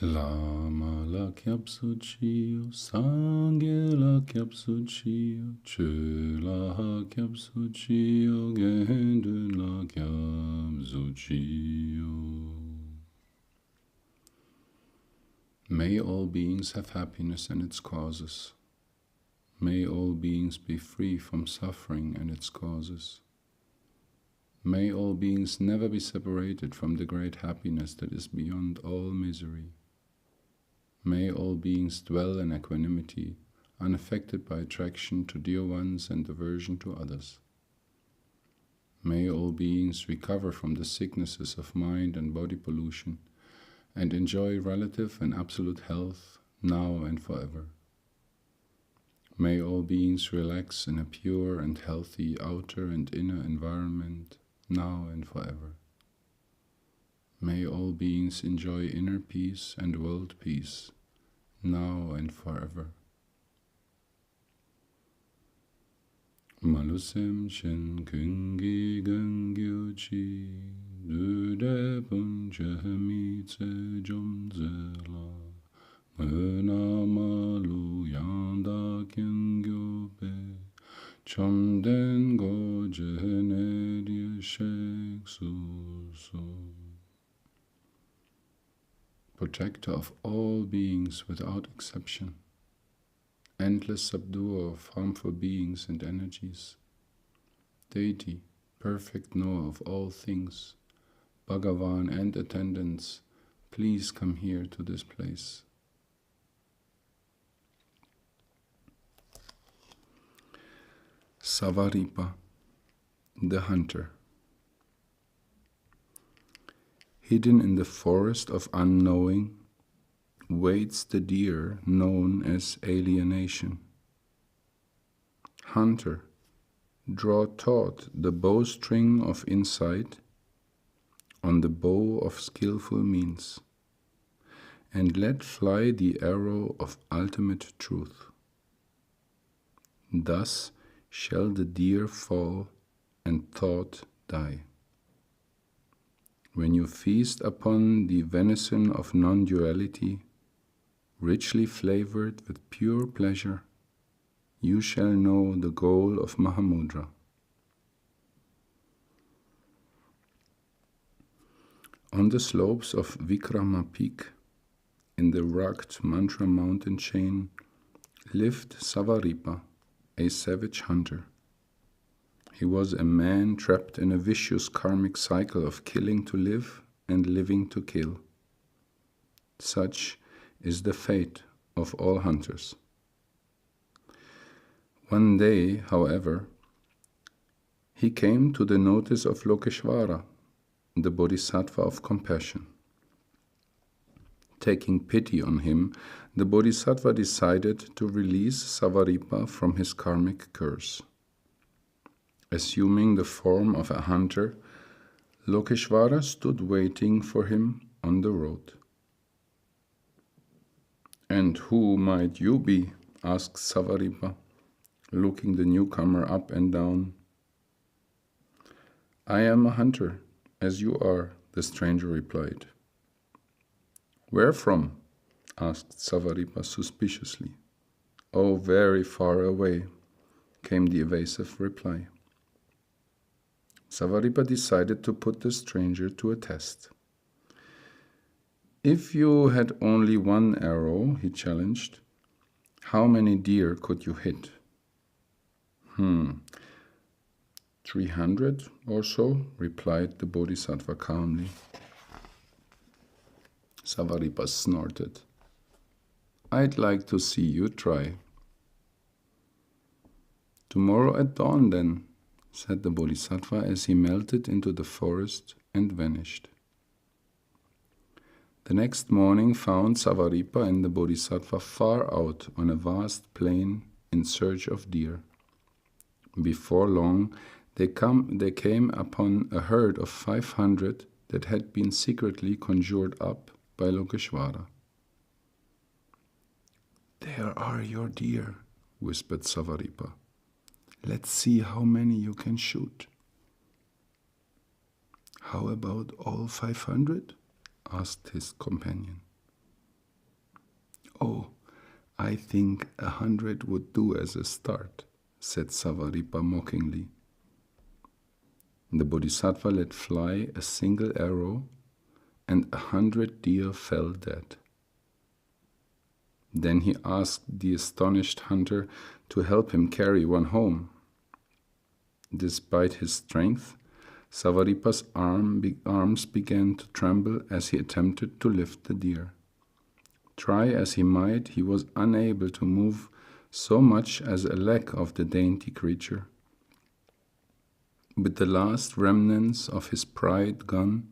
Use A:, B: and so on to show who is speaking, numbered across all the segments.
A: Lama la kyapsu chiyo, sangye la kyapsu chiyo, chula ha kyapsu chiyo, gendu la kyapsu chiyo. May all beings have happiness and its causes. May all beings be free from suffering and its causes. May all beings never be separated from the great happiness that is beyond all misery. May all beings dwell in equanimity, unaffected by attraction to dear ones and aversion to others. May all beings recover from the sicknesses of mind and body pollution and enjoy relative and absolute health now and forever. May all beings relax in a pure and healthy outer and inner environment now and forever. May all beings enjoy inner peace and world peace now and forever. Malusem shen kungi gangyo chi, dude punjahami tse jom zela, mena malu yanda kyangyo pe, chom den go jehene diye shek su so. Protector of all beings without exception, endless subduer of harmful beings and energies, deity, perfect knower of all things, Bhagavan and attendants, please come here to this place. Savaripa, the hunter. Hidden in the forest of unknowing, waits the deer known as alienation. Hunter, draw taut the bowstring of insight on the bow of skillful means, and let fly the arrow of ultimate truth. Thus shall the deer fall and thought die. When you feast upon the venison of non-duality, richly flavored with pure pleasure, you shall know the goal of Mahamudra. On the slopes of Vikrama Peak, in the rugged Mantra mountain chain, lived Savaripa, a savage hunter. He was a man trapped in a vicious karmic cycle of killing to live and living to kill. Such is the fate of all hunters. One day, however, he came to the notice of Lokeshvara, the Bodhisattva of compassion. Taking pity on him, the Bodhisattva decided to release Savaripa from his karmic curse. Assuming the form of a hunter, Lokeshvara stood waiting for him on the road. "And who might you be?" asked Savaripa, looking the newcomer up and down. "I am a hunter, as you are," the stranger replied. "Where from?" asked Savaripa suspiciously. "Oh, very far away," came the evasive reply. Savaripa decided to put the stranger to a test. "If you had only one arrow," he challenged, "how many deer could you hit?" 300 or so, replied the Bodhisattva calmly. Savaripa snorted. "I'd like to see you try." "Tomorrow at dawn, then," said the Bodhisattva as he melted into the forest and vanished. The next morning found Savaripa and the Bodhisattva far out on a vast plain in search of deer. Before long, they came upon a herd of 500 that had been secretly conjured up by Lokeshvara. "There are your deer," whispered Savaripa. "Let's see how many you can shoot." "How about all 500? Asked his companion. "Oh, I think 100 would do as a start," said Savaripa mockingly. The Bodhisattva let fly a single arrow, and 100 deer fell dead. Then he asked the astonished hunter to help him carry one home. Despite his strength, Savaripa's arms began to tremble as he attempted to lift the deer. Try as he might, he was unable to move so much as a leg of the dainty creature. With the last remnants of his pride gone,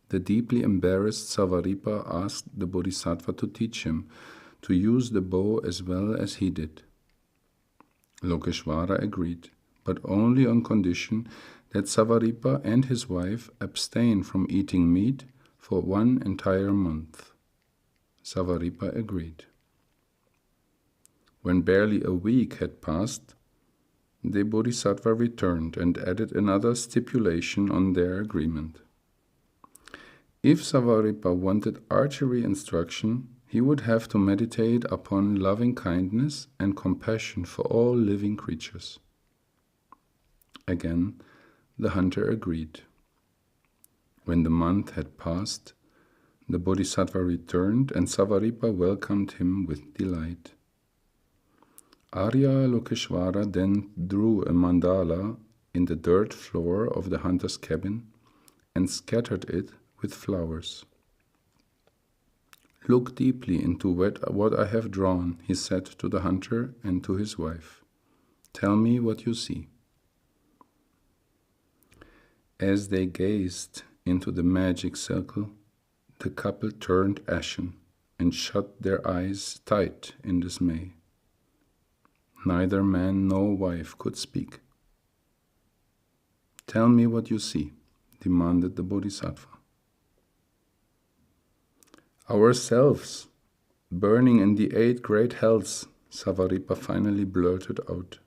A: the deeply embarrassed Savaripa asked the Bodhisattva to teach him to use the bow as well as he did. Lokeshvara agreed, but only on condition that Savaripa and his wife abstain from eating meat for 1 entire month. Savaripa agreed. When barely a week had passed, the Bodhisattva returned and added another stipulation on their agreement. If Savaripa wanted archery instruction, he would have to meditate upon loving kindness and compassion for all living creatures. Again, the hunter agreed. When the month had passed, the Bodhisattva returned and Savaripa welcomed him with delight. Arya Lokeshvara then drew a mandala in the dirt floor of the hunter's cabin and scattered it with flowers. "Look deeply into what I have drawn," he said to the hunter and to his wife. "Tell me what you see." As they gazed into the magic circle, the couple turned ashen and shut their eyes tight in dismay. Neither man nor wife could speak. "Tell me what you see," demanded the Bodhisattva. "Ourselves, burning in the 8 great hells," Savaripa finally blurted out.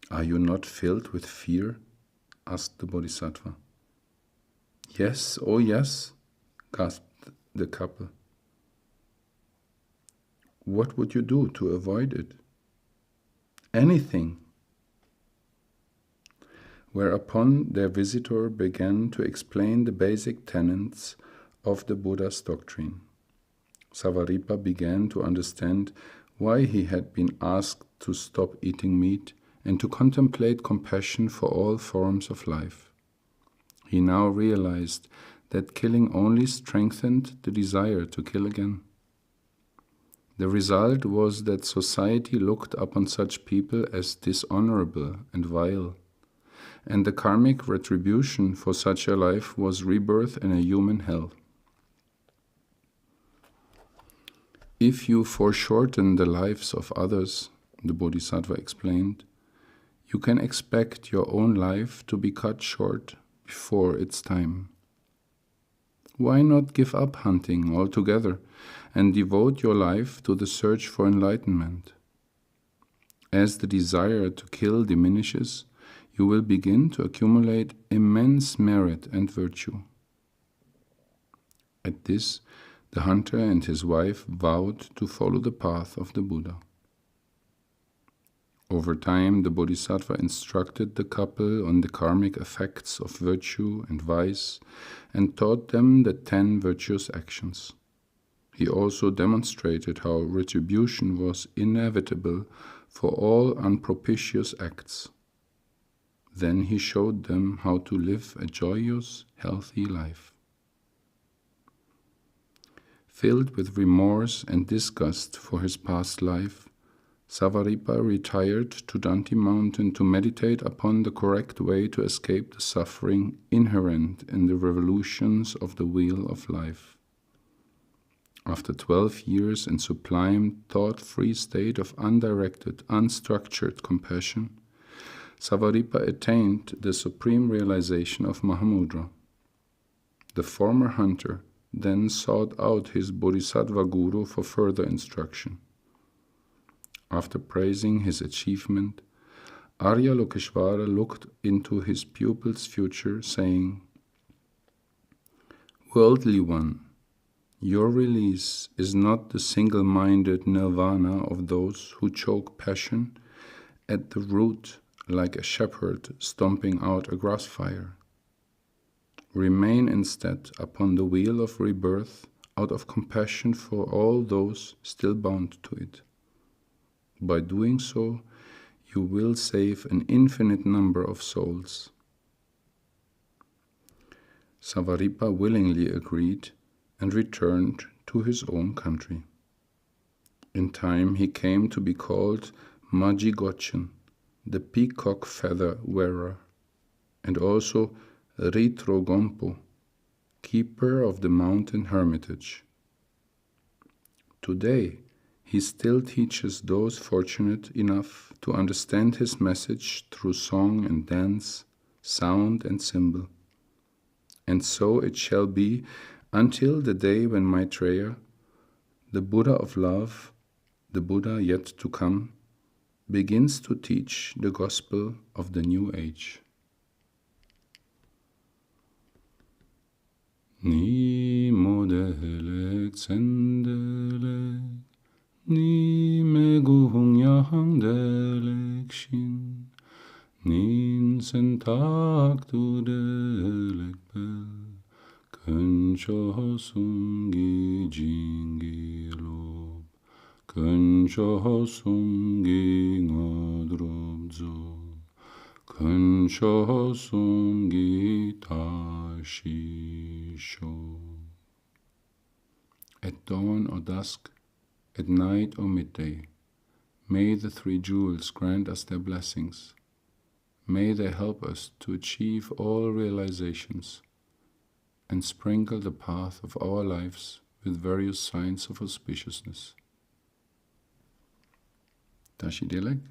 A: "Are you not filled with fear?" asked the Bodhisattva. "Yes, oh yes," gasped the couple. "What would you do to avoid it?" "Anything." Whereupon their visitor began to explain the basic tenets of the Buddha's doctrine. Savaripa began to understand why he had been asked to stop eating meat and to contemplate compassion for all forms of life. He now realized that killing only strengthened the desire to kill again. The result was that society looked upon such people as dishonorable and vile, and the karmic retribution for such a life was rebirth in a human hell. If you foreshorten the lives of others, the Bodhisattva explained, you can expect your own life to be cut short before its time. Why not give up hunting altogether and devote your life to the search for enlightenment? As the desire to kill diminishes, you will begin to accumulate immense merit and virtue. At this, the hunter and his wife vowed to follow the path of the Buddha. Over time, the Bodhisattva instructed the couple on the karmic effects of virtue and vice and taught them the 10 virtuous actions. He also demonstrated how retribution was inevitable for all unpropitious acts. Then he showed them how to live a joyous, healthy life. Filled with remorse and disgust for his past life, Savaripa retired to Danti Mountain to meditate upon the correct way to escape the suffering inherent in the revolutions of the wheel of life. After 12 years in sublime, thought-free state of undirected, unstructured compassion, Savaripa attained the supreme realization of Mahamudra. The former hunter then sought out his Bodhisattva guru for further instruction. After praising his achievement, Arya Lokeshvara looked into his pupil's future, saying, "Worldly one, Your release is not the single-minded nirvana of those who choke passion at the root like a shepherd stomping out a grass fire. Remain instead upon the wheel of rebirth out of compassion for all those still bound to it. By doing so, you will save an infinite number of souls. Savaripa willingly agreed and returned to his own country. In time he came to be called Majigotchen, the peacock feather wearer, and also Ritrogompo, keeper of the mountain hermitage. Today, he still teaches those fortunate enough to understand his message through song and dance, sound and symbol. And so it shall be until the day when Maitreya, the Buddha of love, the Buddha yet to come, begins to teach the gospel of the new age. Ni modelek sendelek, ni megung yang delek shin, nin sentak tu delek bel, Kensho sungi jingi lob, Kensho sungi ngodrobzo, Kensho sungi tashi sho. At dawn or dusk, at night or midday, may the three jewels grant us their blessings. May they help us to achieve all realizations and sprinkle the path of our lives with various signs of auspiciousness. Tashi Dilek.